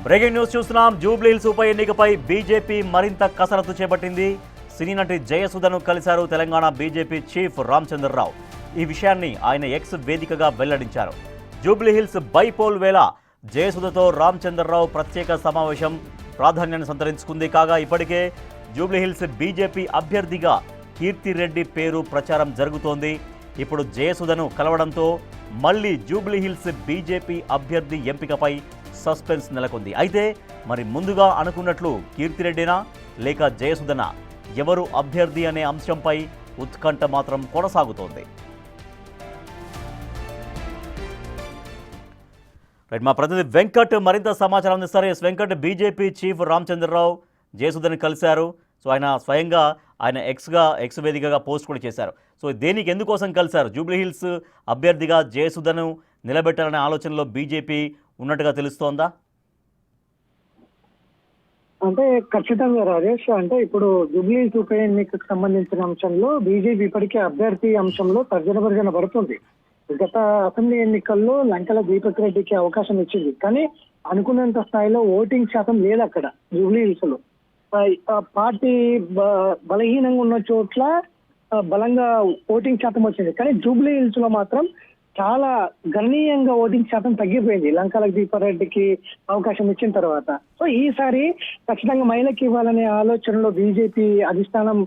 Breaking news చూస్తున్నాం. జూబ్లీహిల్స్ ఉప ఎన్నికపై BJP మరింత కసరత్తు చేపట్టింది. సినీ నటి జయసుధను కలిశారు తెలంగాణ బీజేపీ చీఫ్ రామచంద్రరావు. ఈ విషయాన్ని ఆయన ఎక్స్ వేదికగా వెల్లడించారు. జూబ్లీహిల్స్ బైపోల్ వేళ జయసుధతో రామచంద్రరావు ప్రత్యేక సమావేశం ప్రాధాన్యాన్ని సంతరించుకుంది. కాగా ఇప్పటికే జూబ్లీహిల్స్ బీజేపీ అభ్యర్థిగా కీర్తిరెడ్డి పేరు ప్రచారం జరుగుతోంది. ఇప్పుడు జయసుధను కలవడంతో మళ్లీ జూబ్లీహిల్స్ బీజేపీ అభ్యర్థి ఎంపికపై సస్పెన్స్ నెలకొంది. అయితే మరి ముందుగా అనుకున్నట్లు కీర్తిరెడ్డినా లేక జయసుధనా, ఎవరు అభ్యర్థి అనే అంశంపై ఉత్కంఠ మాత్రం కొనసాగుతోంది. మా ప్రతినిధి వెంకట్ మరింత సమాచారం అందిస్తారు. S Venkat, BJP chief Ramachandra Rao జయసుధని కలిశారు. సో ఆయన స్వయంగా ఆయన ఎక్స్ వేదికగా పోస్ట్ కూడా చేశారు. సో దేనికి ఎందుకోసం కలిశారు? జూబ్లీహిల్స్ అభ్యర్థిగా జయసుధను నిలబెట్టాలనే ఆలోచనలో బీజేపీ ఉన్నట్టుగా తెలుస్తోందా? అంటే ఖచ్చితంగా రాజేష్, అంటే ఇప్పుడు జూబ్లీహిల్స్ ఉప ఎన్నికకు సంబంధించిన అంశంలో బీజేపీ ఇప్పటికే అభ్యర్థి అంశంలో తర్జన పడుతుంది. గత అసెంబ్లీ ఎన్నికల్లో లంకల దీపక్ రెడ్డికి అవకాశం ఇచ్చింది, కానీ అనుకున్నంత స్థాయిలో ఓటింగ్ శాతం లేదు అక్కడ జూబ్లీహిల్స్ లో. పార్టీ బలహీనంగా ఉన్న చోట్ల బలంగా ఓటింగ్ శాతం వచ్చింది, కానీ జూబ్లీహిల్స్ లో మాత్రం చాలా గణనీయంగా ఓటింగ్ శాతం తగ్గిపోయింది లంకాల దీపారెడ్డికి అవకాశం ఇచ్చిన తర్వాత. సో ఈసారి ఖచ్చితంగా మహిళకి ఇవ్వాలనే ఆలోచనలో బీజేపీ అధిష్టానం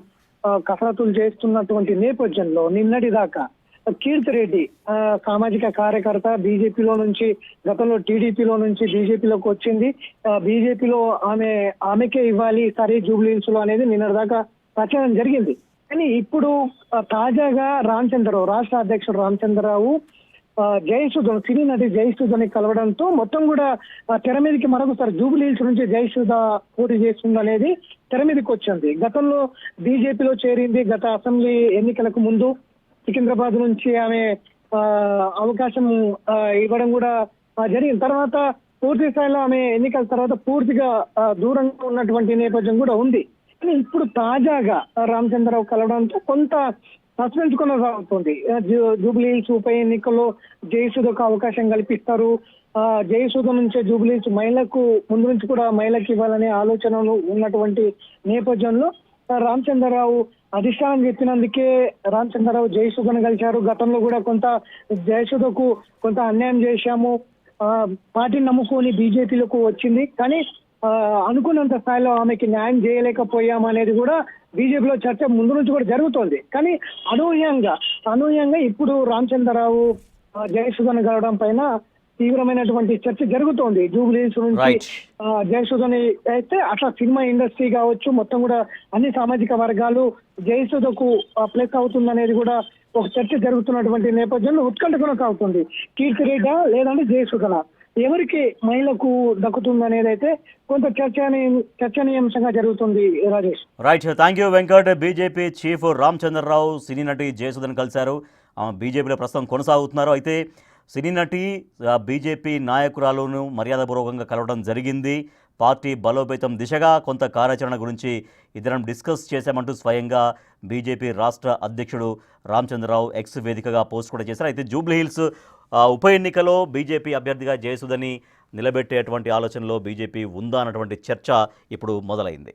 కసరత్తులు చేస్తున్నటువంటి నేపథ్యంలో నిన్నటి దాకా కీర్తిరెడ్డి సామాజిక కార్యకర్త బీజేపీలో నుంచి, గతంలో టీడీపీలో నుంచి బీజేపీలోకి వచ్చింది. బీజేపీలో ఆమెకే ఇవ్వాలి ఈసారి జూబ్లీహిల్స్ లో అనేది నిన్నటి దాకా ప్రచారం జరిగింది. కానీ ఇప్పుడు తాజాగా రామచంద్రరావు, రాష్ట్ర అధ్యక్షుడు రామచంద్రరావు జయసుధ, సినీ నటి జయసుధని కలవడంతో మొత్తం కూడా తెర మీదకి మరొకసారి జూబ్లీహిల్స్ నుంచి జయసుధ పోటీ చేస్తుంది అనేది తెర మీదకి వచ్చింది. గతంలో బీజేపీలో చేరింది. గత అసెంబ్లీ ఎన్నికలకు ముందు సికింద్రాబాద్ నుంచి ఆమె అవకాశం ఇవ్వడం కూడా జరిగిన తర్వాత పూర్తి స్థాయిలో ఆమె ఎన్నికల తర్వాత పూర్తిగా దూరంగా ఉన్నటువంటి నేపథ్యం కూడా ఉంది. కానీ ఇప్పుడు తాజాగా రామచంద్రరావు కలవడంతో కొంత సస్పెన్స్ కొనసాగుతుంది. జూబ్లీహిల్స్ ఉప ఎన్నికల్లో జయసుధకు అవకాశం కల్పిస్తారు. జయసుధ నుంచే జూబ్లీహిల్స్ మహిళకు ముందు నుంచి కూడా మహిళకి ఇవ్వాలనే ఆలోచనలు ఉన్నటువంటి నేపథ్యంలో రామచంద్రరావు అధిష్టానం చెప్పినందుకే రామచంద్రరావు జయసుధను కలిశారు. గతంలో కూడా కొంత జయసుధకు కొంత అన్యాయం చేశాము, పార్టీని నమ్ముకొని బీజేపీలకు వచ్చింది, కానీ అనుకున్నంత స్థాయిలో ఆమెకి న్యాయం చేయలేకపోయాం అనేది కూడా బీజేపీలో చర్చ ముందు నుంచి కూడా జరుగుతోంది. కానీ అనూహ్యంగా ఇప్పుడు రామచంద్రరావు జయసుధను కలవడం పైన తీవ్రమైనటువంటి చర్చ జరుగుతోంది. జూబ్లీహిల్స్ నుంచి జయసుధని అయితే అట్లా సినిమా ఇండస్ట్రీ కావచ్చు, మొత్తం కూడా అన్ని సామాజిక వర్గాలు జయసుధకు ప్లస్ అవుతుందనేది కూడా ఒక చర్చ జరుగుతున్నటువంటి నేపథ్యంలో ఉత్కంఠ కొనసాగుతుంది. కీర్తిరెడ్డి లేదంటే జయసుధన, ఎవరికి మహిళకు దక్కుతుందనేది అయితే కొంత చర్చనీయాంశంగా జరుగుతుంది. Rajesh, right, thank you Venkat. BJP chief Ramachandra Rao cine నటి జయసుధను కలిశారు. బీజేపీలో ప్రస్తుతం కొనసాగుతున్నారు. అయితే సినీ నటి బీజేపీ నాయకురాలను మర్యాదపూర్వకంగా కలవడం జరిగింది. పార్టీ బలోపేతం దిశగా కొంత కార్యాచరణ గురించి ఇద్దరం డిస్కస్ చేశామంటూ స్వయంగా బీజేపీ రాష్ట్ర అధ్యక్షుడు రామచంద్రరావు ఎక్స్ వేదికగా పోస్ట్ కూడా చేశారు. అయితే జూబ్లీహిల్స్ ఉప ఎన్నికలో బీజేపీ అభ్యర్థిగా జయసుధని నిలబెట్టేటువంటి ఆలోచనలో బీజేపీ ఉందా అన్నటువంటి చర్చ ఇప్పుడు మొదలైంది.